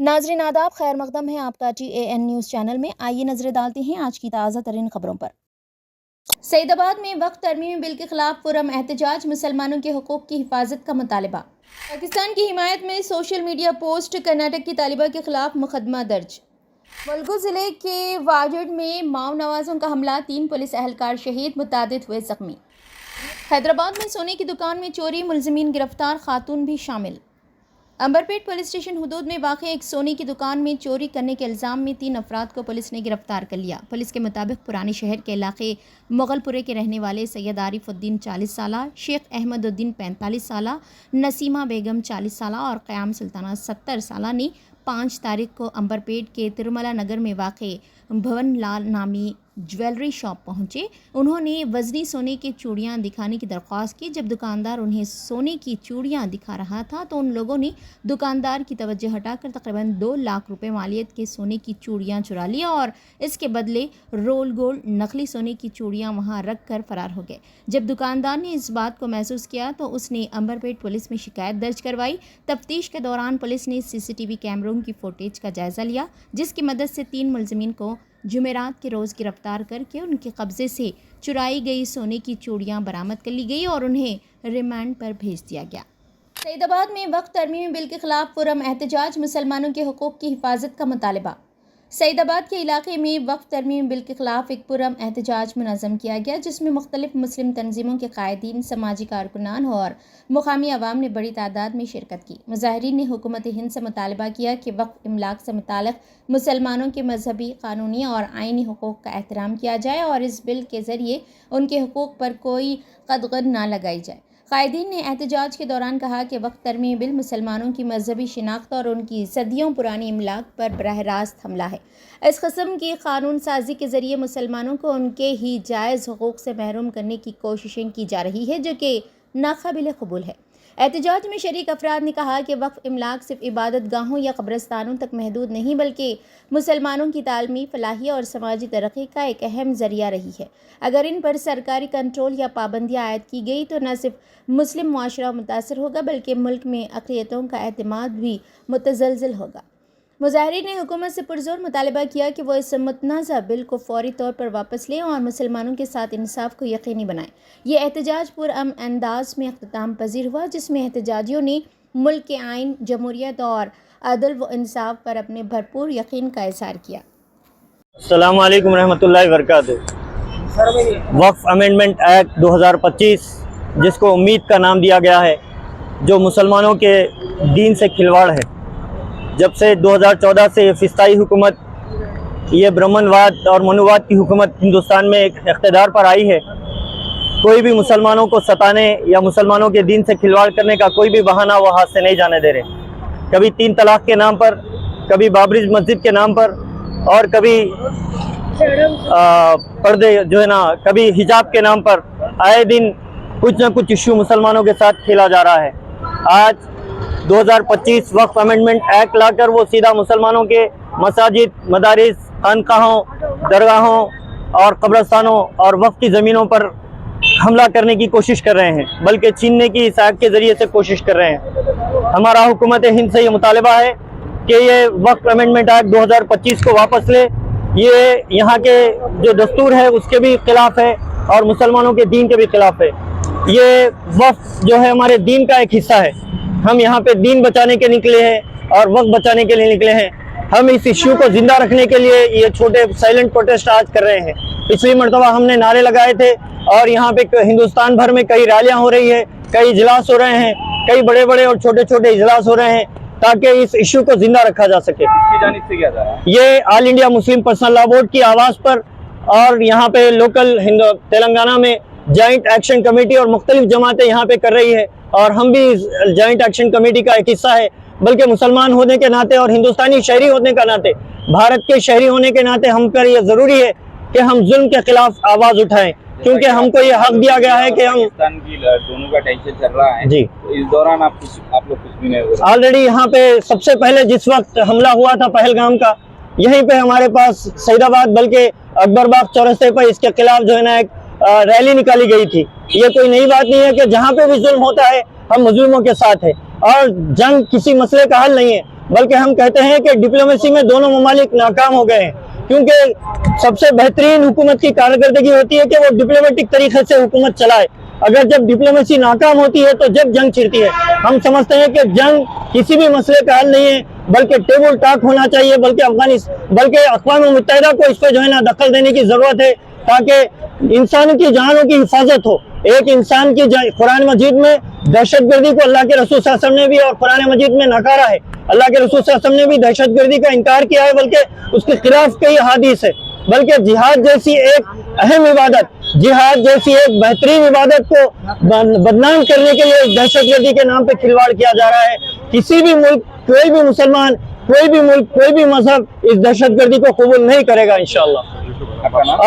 नाजरीन आदाब, खैर मकदम है आपका TAN न्यूज़ चैनल में। आइए नजरें डालते हैं आज की ताज़ा तरीन खबरों पर। सईदाबाद में वक्फ तरमीमी बिल के खिलाफ पुरअमन एहतजाज, मुसलमानों के हुकूक की हिफाजत का मुतालबा। पाकिस्तान की हिमायत में सोशल मीडिया पोस्ट, कर्नाटक की तालिबा के खिलाफ मुकदमा दर्ज। मुलगू जिले के वाजड़ में माओ नवाजों का हमला, 3 पुलिस एहलकार शहीद, मुतादिद हुए जख्मी। हैदराबाद में सोने की दुकान में चोरी, मुलजिमीन गिरफ्तार, खातून भी शामिल। अंबरपेट पुलिस स्टेशन हुदूद में वाक़ एक सोने की दुकान में चोरी करने के इल्ज़ाम में 3 अफराद को पुलिस ने गिरफ्तार कर लिया। पुलिस के मुताबिक पुराने शहर के इलाके मुगलपुरे के रहने वाले सैयद आरिफुद्दीन 40 साला, शेख अहमदुद्दीन 45 साला, नसीमा बेगम 40 साला और क़याम सुल्ताना 70 साला ने 5 तारीख को अंबरपेट के तिरुमला नगर में वाक़ भवन लाल नामी ज्वेलरी शॉप पहुंचे। उन्होंने वजनी सोने की चूड़ियां दिखाने की दरख्वास्त की। जब दुकानदार उन्हें सोने की चूड़ियां दिखा रहा था तो उन लोगों ने दुकानदार की तवज्जो हटाकर तकरीबन 2 लाख रुपए मालियत के सोने की चूड़ियां चुरा लिया और इसके बदले रोल गोल्ड नकली सोने की चूड़ियां वहां रख कर फरार हो गए। जब दुकानदार ने इस बात को महसूस किया तो उसने अंबरपेट पुलिस में शिकायत दर्ज करवाई। तफ्तीश के दौरान पुलिस ने CCTV कैमरों की फुटेज का जायजा लिया, जिसकी मदद से 3 मुलजिमीन को जुमेरात के रोज़ गिरफ्तार करके उनके कब्जे से चुराई गई सोने की चूड़ियां बरामद कर ली गई और उन्हें रिमांड पर भेज दिया गया। सईदाबाद में वक्फ तरमीमी बिल के खिलाफ पुरअमन एहतजाज, मुसलमानों के हुकूक की हिफाजत का मुतालबा। सईदाबाद के इलाके में वक्फ तरमीमी बिल के खिलाफ एक पुरअमन एहतजाज मुनज़्ज़म किया गया, जिसमें मुख्तलिफ मुस्लिम तंजीमों के कायदीन, समाजी कारकुनान और मुकामी अवाम ने बड़ी तादाद में शिरकत की। मुजाहिरीन ने हुकूमत हिंद से मुतालबा किया कि वक्फ इमलाक से मुताल्लिक़ मुसलमानों के मजहबी, कानूनी और आइनी हुकूक का एहतराम किया जाए और इस बिल के ज़रिए उनके हुकूक पर कोई कदगन ना लगाई जाए। कायदीन ने एहतजाज के दौरान कहा कि वक्फ तरमीमी बिल मुसलमानों की मजहबी शिनाख्त और उनकी सदियों पुरानी इमलाक पर बराह रास्त हमला है। इस किस्म की कानून साजी के ज़रिए मुसलमानों को उनके ही जायज़ हुकूक से महरूम करने की कोशिशें की जा रही है, जो कि नाकाबिल कबूल है। एहतजाज में शरीक अफराद ने कहा कि वक्फ इमलाक सिर्फ इबादत गाहों या कब्रस्तानों तक महदूद नहीं, बल्कि मुसलमानों की तालमी, फलाही और समाजी तरक्की का एक अहम ज़रिया रही है। अगर इन पर सरकारी कंट्रोल या पाबंदियाँ आयद की गई तो न सिर्फ मुस्लिम मुआशरा मुतासर होगा, बल्कि मुल्क में अक़लियतों का एतमाद भी मुतज़लज़ल होगा। मुजाहिरीन ने हुकूमत से पुरजोर मुतालबा किया कि वो इस मुतनाज़ा बिल को फौरी तौर पर वापस लें और मुसलमानों के साथ इंसाफ को यकीनी बनाएं। ये एहतजाज पुरअमन अंदाज में अख्ताम पजीर हुआ, जिसमें एहतजाजियों ने मुल्क के आइन, जमहूरियत और अदल व इंसाफ पर अपने भरपूर यकीन का इज़हार किया। अस्सलामु अलैकुम रहमतुल्लाहि व बरकातुहू। वक्फ अमेंडमेंट एक्ट 2025, जिसको उम्मीद का नाम दिया गया है, जो मुसलमानों के दीन से खिलवाड़ है। जब से 2014 से फिस्ताई हुकूमत, ये ब्राह्मणवाद और मनुवाद की हुकूमत हिंदुस्तान में एक इख्तिदार पर आई है, कोई भी मुसलमानों को सताने या मुसलमानों के दीन से खिलवाड़ करने का कोई भी बहाना वो हाथ से नहीं जाने दे रहे। कभी 3 तलाक के नाम पर, कभी बाबरी मस्जिद के नाम पर और कभी पर्दे जो है ना, कभी हिजाब के नाम पर आए दिन कुछ न कुछ इश्यू मुसलमानों के साथ खेला जा रहा है। आज 2025 वक्फ अमेंडमेंट एक्ट लाकर वो सीधा मुसलमानों के मसाजिद, मदारिस, खानकाहों, दरगाहों और कब्रस्तानों और वक्फ की ज़मीनों पर हमला करने की कोशिश कर रहे हैं, बल्कि छीनने की इस एक्ट के ज़रिए से कोशिश कर रहे हैं। हमारा हुकूमत हिंद से ये मुतालबा है कि ये वक्फ अमेंडमेंट एक्ट 2025 को वापस ले। ये यहाँ के जो दस्तूर है उसके भी खिलाफ है और मुसलमानों के दीन के भी खिलाफ है। ये वक्फ जो है हमारे दीन का एक हिस्सा है। हम यहाँ पे दीन बचाने के निकले हैं और वक्त बचाने के लिए निकले हैं। हम इस इश्यू को जिंदा रखने के लिए ये छोटे साइलेंट प्रोटेस्ट आज कर रहे हैं। पिछली मरतबा हमने नारे लगाए थे और यहाँ पे हिंदुस्तान भर में कई रैलियाँ हो रही है, कई इजलास हो रहे हैं, कई बड़े बड़े और छोटे छोटे इजलास हो रहे हैं, ताकि इस इश्यू को जिंदा रखा जा सके। से क्या जा रहा है? ये all India Muslim personal law board की आवाज़ पर और यहाँ पे लोकल तेलंगाना में जॉइंट एक्शन कमेटी और मुख्तलिफ जमातें यहाँ पे कर रही है और हम भी जॉइंट एक्शन कमेटी का एक हिस्सा है। बल्कि मुसलमान होने के नाते और हिंदुस्तानी शहरी होने का नाते, भारत के शहरी होने के नाते हम पर यह ज़रूरी है कि हम जुल्म के खिलाफ आवाज़ उठाएं, क्योंकि हमको ये हक दिया गया है कि हम पाकिस्तान की दोनों का टेंशन चल रहा है जी। तो इस दौरान आप लोग कुछ भी नहीं। ऑलरेडी यहाँ पे सबसे पहले जिस वक्त हमला हुआ था पहलगाम का, यहीं पे हमारे पास सईदाबाद बल्कि अकबरबाग चौरस्ते पर इसके खिलाफ जो है ना एक रैली निकाली गई थी। ये कोई नई बात नहीं है कि जहाँ पे भी जुल्म होता है हम मजलूमों के साथ है और जंग किसी मसले का हल नहीं है। बल्कि हम कहते हैं कि डिप्लोमेसी में दोनों ममालिक नाकाम हो गए हैं, क्योंकि सबसे बेहतरीन हुकूमत की कारकर्दगी होती है कि वो डिप्लोमेटिक तरीके से हुकूमत चलाए। अगर जब डिप्लोमेसी नाकाम होती है तो जब जंग छिड़ती है। हम समझते हैं कि जंग किसी भी मसले का हल नहीं है, बल्कि टेबल टॉक होना चाहिए, बल्कि अक़वाम मुत्तहिदा को इस पर जो है ना दखल देने की जरूरत है, ताकि इंसान की जानों की हिफाजत हो। एक इंसान की कुरान मजीद में दहशतगर्दी को अल्लाह के रसूल सल्लल्लाहु अलैहि वसल्लम ने भी और कुरान मजीद में नकारा है। अल्लाह के रसूल सल्लल्लाहु अलैहि वसल्लम ने भी दहशतगर्दी का इनकार किया है, बल्कि उसके खिलाफ कई हदीस है। बल्कि जिहाद जैसी एक अहम इबादत, जिहाद जैसी एक बेहतरीन इबादत को बदनाम करने के लिए दहशतगर्दी के नाम पे खिलवाड़ किया जा रहा है। किसी भी मुल्क, कोई भी मुसलमान, कोई भी मुल्क, कोई भी मजहब इस दहशतगर्दी को कबूल नहीं करेगा इंशाअल्लाह।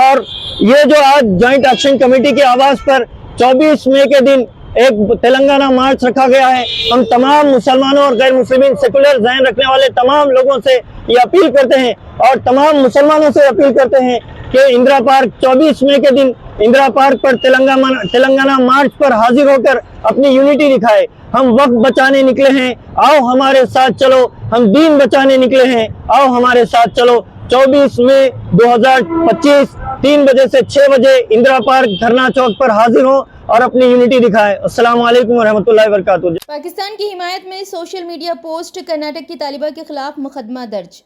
और ये जो आज जॉइंट एक्शन कमेटी की आवाज पर 24 मई के दिन एक तेलंगाना मार्च रखा गया है, हम तमाम मुसलमानों और गैर मुस्लिमीन सेकुलर ज़हन रखने वाले तमाम लोगों से ये अपील करते हैं और तमाम मुसलमानों से अपील करते हैं कि इंदिरा पार्क 24 मई के दिन इंदिरा पार्क पर तेलंगाना मार्च पर हाजिर होकर अपनी यूनिटी दिखाए। हम वक्त बचाने निकले हैं, आओ हमारे साथ चलो। हम दीन बचाने निकले हैं, आओ हमारे साथ चलो। 24 मई 2025 3 बजे से 6 बजे इंदिरा पार्क धरना चौक पर हाजिर हो और अपनी यूनिटी दिखाए। अस्सलाम वालेकुम रहमतुल्लाहि व बरकातुहू। पाकिस्तान की हिमायत में सोशल मीडिया पोस्ट, कर्नाटक की तालिबा के खिलाफ मुकदमा दर्ज।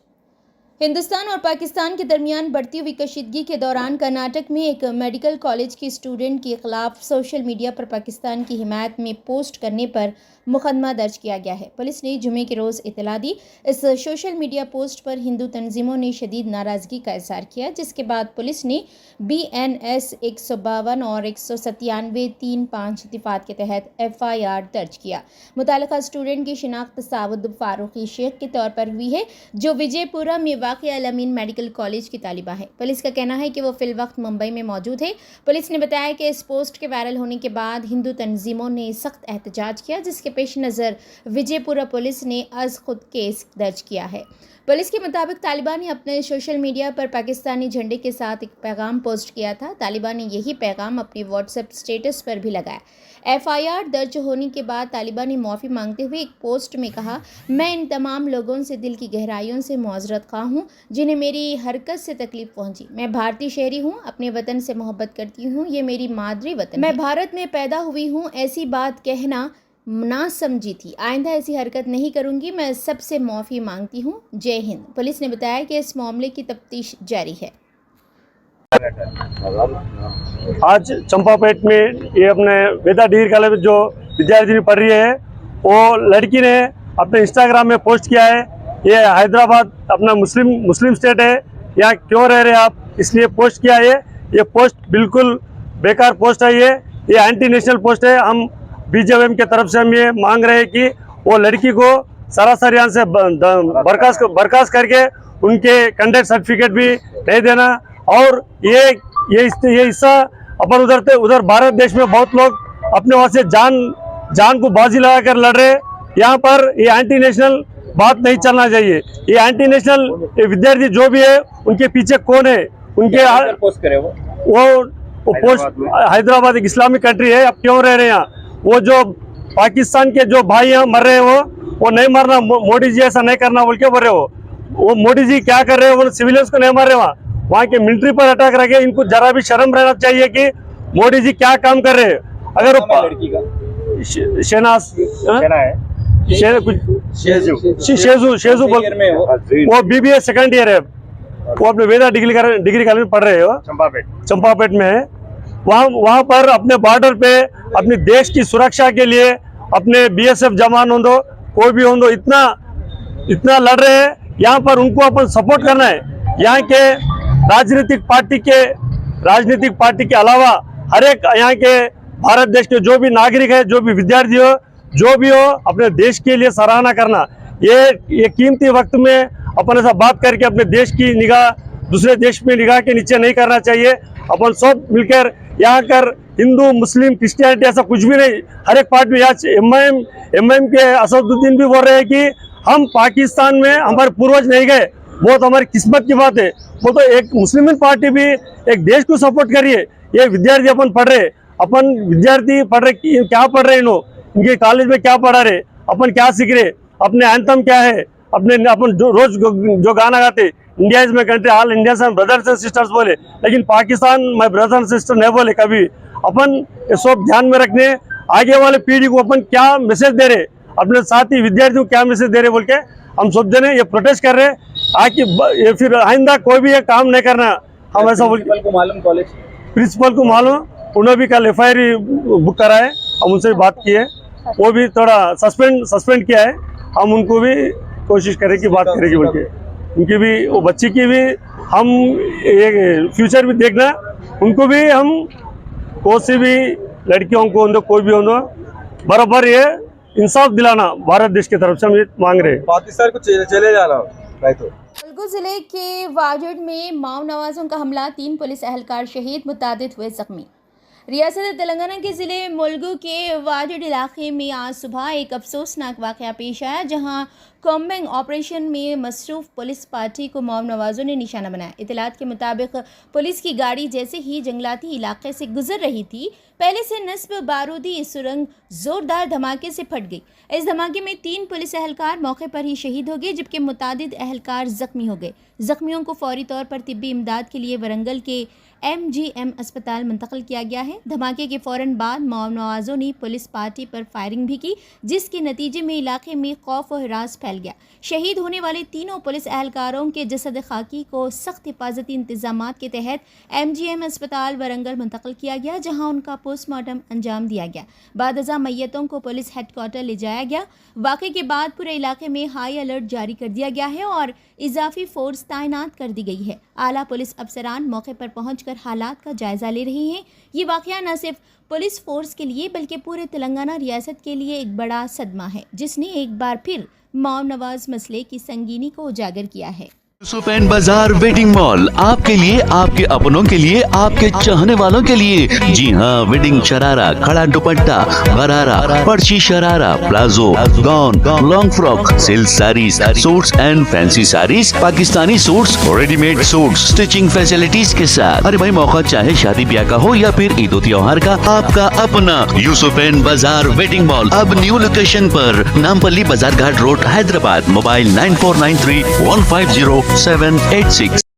हिंदुस्तान और पाकिस्तान के दरमियान बढ़ती हुई कशीदगी के दौरान कर्नाटक में एक मेडिकल कॉलेज की स्टूडेंट के खिलाफ सोशल मीडिया पर पाकिस्तान की हिमायत में पोस्ट करने पर मुकदमा दर्ज किया गया है। पुलिस ने जुमे के रोज़ इतला दी। इस सोशल मीडिया पोस्ट पर हिंदू तंजीमों ने शदीद नाराज़गी का इज़हार किया, जिसके बाद पुलिस ने BNS 152 और 197-3-5 दफात के तहत FIR दर्ज किया। मुतालिका स्टूडेंट की शिनाख्त साउद फारूकी शेख के तौर पर हुई है, जो विजयपुरा में वाक़िया अल अमीन मेडिकल कॉलेज की तालिबा है। पुलिस का कहना है कि वो फिल वक्त मुंबई में मौजूद है। पुलिस ने बताया कि इस पोस्ट के वायरल होने के बाद हिंदू तंजीमों ने सख्त एहतजाज किया, जिसके पेश नज़र विजयपुरा पुलिस ने अज खुद केस दर्ज किया है। पुलिस के मुताबिक तालिबान ने अपने सोशल मीडिया पर पाकिस्तानी झंडे के साथ एक पैगाम पोस्ट किया था। तालिबान ने यही पैगाम अपनी व्हाट्सएप स्टेटस पर भी लगाया। FIR दर्ज होने के बाद तालिबान ने माफ़ी मांगते हुए एक पोस्ट में कहा, मैं इन तमाम लोगों से दिल की गहराइयों से मुआज़रत खा हूँ जिन्हें मेरी हरकत से तकलीफ़ पहुँची। मैं भारतीय शहरी हूँ, अपने वतन से मोहब्बत करती हूँ, ये मेरी मादरी वतन, मैं भारत में पैदा हुई हूँ, ऐसी बात कहना ना समझी थी, आइंदा ऐसी हरकत नहीं करूंगी, मैं सबसे माफ़ी मांगती हूँ, जय हिंद। पुलिस ने बताया कि इस मामले की तफ्तीश जारी है। आज चंपापेट में ये अपने वेदा डिग्री कॉलेज में जो विद्यार्थी पढ़ रही है, वो लड़की ने अपने इंस्टाग्राम में पोस्ट किया है, ये हैदराबाद अपना मुस्लिम स्टेट है, यहाँ क्यों रह रहे आप, इसलिए पोस्ट किया है। ये पोस्ट बिल्कुल बेकार पोस्ट है, ये एंटी नेशनल पोस्ट है। हम BJM के तरफ से हम ये मांग रहे हैं कि वो लड़की को सरासर यहाँ से बर्खास्त करके उनके कंडक्ट सर्टिफिकेट भी नहीं देना। और ये हिस्सा अपन उधर भारत देश में बहुत लोग अपने वहाँ से जान को बाजी लगा कर लड़ रहे। यहाँ पर ये एंटी नेशनल बात नहीं चलना चाहिए। ये एंटी नेशनल विद्यार्थी जो भी है उनके पीछे कौन है, उनके पोस्ट करे वो पोस्ट हैदराबाद एक इस्लामिक कंट्री है, अब क्यों रह रहे हैं यहाँ। वो जो पाकिस्तान के जो भाई यहाँ मर रहे हैं वो नहीं मरना, मोदी जी ऐसा नहीं करना बोल के बोल रहे हो। वो मोदी जी क्या कर रहे हैं, वो सिविलियंस को नहीं मार रहे, वहाँ के मिलिट्री पर अटैक रखे। इनको जरा भी शर्म रहना चाहिए कि मोदी जी क्या काम कर रहे हैं। अगर वो लड़की का शहनाज शेजू वो BBA सेकंड ईयर है, वो अपने वेदा डिग्री कॉलेज में पढ़ रहे हो, चंपापेट में है। वहाँ पर अपने बॉर्डर पे अपने देश की सुरक्षा के लिए अपने BSF जवान हो, कोई भी हो, इतना लड़ रहे हैं। यहाँ पर उनको अपन सपोर्ट करना है। यहाँ के राजनीतिक पार्टी के अलावा हर एक यहाँ के भारत देश के जो भी नागरिक है, जो भी विद्यार्थी हो, जो भी हो, अपने देश के लिए सराहना करना। ये कीमती वक्त में अपन ऐसा बात करके अपने देश की निगाह दूसरे देश में निगाह के नीचे नहीं करना चाहिए। अपन सब मिलकर यहाँ कर हिंदू मुस्लिम क्रिश्चियनिटी ऐसा कुछ भी नहीं, हर एक पार्टी में। MIM के असदुद्दीन भी बोल रहे हैं कि हम पाकिस्तान में हमारे पूर्वज नहीं गए, बहुत हमारी किस्मत की बात है। वो तो एक मुस्लिम पार्टी भी एक देश को सपोर्ट करिए। ये विद्यार्थी अपन पढ़ रहे, क्या पढ़ रहे, इनके कॉलेज में क्या पढ़ा रहे, अपन क्या सीख रहे, अपने एंथम क्या है, अपने अपन जो रोज जो गाना गाते India is my country, all Indians and brothers and sisters बोले, लेकिन Pakistan my brother and sister नहीं बोले कभी। अपन ये सब ध्यान में रखने, आगे वाले पीढ़ी को अपन क्या मैसेज दे रहे, अपने साथी विद्यार्थियों को क्या मैसेज दे रहे बोल के हम सब जने ये प्रोटेस्ट कर रहे हैं। आके ये फिर आइंदा कोई भी ये काम नहीं करना, हम ऐसा बोल प्रिंसिपल को मालूम, कॉलेज प्रिंसिपल को मालूम, उन्होंने भी कल FIR बुक करा है, हम उनसे बात की है, वो भी थोड़ा सस्पेंड किया है। हम उनको भी कोशिश करें कि बात करेंगे बोल के, उनकी भी वो बच्ची की भी हम एक फ्यूचर भी देखना, उनको भी हम कोई सी भी लड़कियों को उनको कोई भी हो बराबर ये इंसाफ दिलाना भारत देश की तरफ से हम ये मांग रहे हैं। पाकिस्तान को चले जाना नहीं तो। मुलगू जिले के वाजड़ में माओ नवाजों का हमला, 3 पुलिस एहलकार शहीद, मुतादिद हुए जख्मी। रियासत तेलंगाना के ज़िले मुलगू के वाजड़ इलाके में आज सुबह एक अफसोसनाक वाक़या पेश आया, जहां कॉम्बिंग ऑपरेशन में मसरूफ़ पुलिस पार्टी को माओ नवाजों ने निशाना बनाया। इतलात के मुताबिक पुलिस की गाड़ी जैसे ही जंगलाती इलाके से गुजर रही थी, पहले से नस्ब बारूदी सुरंग ज़ोरदार धमाके से फट गई। इस धमाके में 3 पुलिस एहलकार मौके पर ही शहीद हो गए, जबकि मुतादिद एहलकार ज़ख्मी हो गए। ज़ख्मियों को फौरी तौर पर तिब्बी इमदाद के लिए वरंगल के MGM अस्पताल मुंतकिल किया गया है। धमाके के फ़ौरन बाद माओ नवाजों ने पुलिस पार्टी पर फायरिंग भी की, जिसके नतीजे में इलाके में खौफ और हिरास फैल गया। शहीद होने वाले तीनों पुलिस एहलकारों के जसद खाकी को सख्त हिफाजती इंतजामात के तहत MGM अस्पताल वरंगल मुंतकिल किया गया, जहां उनका पोस्टमार्टम अंजाम दिया गया। बाद अज़ा मैयतों को पुलिस हेडक्वार्टर ले जाया गया। वाक़े के बाद पूरे इलाके में हाई अलर्ट जारी कर दिया गया है और इजाफी फोर्स तैनात कर दी गई है। आला पुलिस अफसरान मौके पर पहुंचकर हालात का जायजा ले रहे हैं। ये वाक़या न सिर्फ पुलिस फोर्स के लिए बल्कि पूरे तेलंगाना रियासत के लिए एक बड़ा सदमा है, जिसने एक बार फिर माओ नवाज मसले की संगीनी को उजागर किया है। यूसुफ एंड बाजार वेडिंग मॉल आपके लिए, आपके अपनों के लिए, आपके चाहने वालों के लिए। जी हाँ, वेडिंग शरारा, खड़ा दुपट्टा, गरारा, पर्ची sharara, palazzo, gown, long frock, silk saris, suits and fancy saris, Pakistani suits, readymade suits, stitching facilities के साथ। अरे भाई, मौका चाहे शादी ब्याह का हो या फिर ईद त्योहार का, आपका अपना यूसुफ एंड बाजार वेडिंग मॉल अब न्यू लोकेशन पर, नामपल्ली बाजार घाट रोड, हैदराबाद। मोबाइल 9493150786।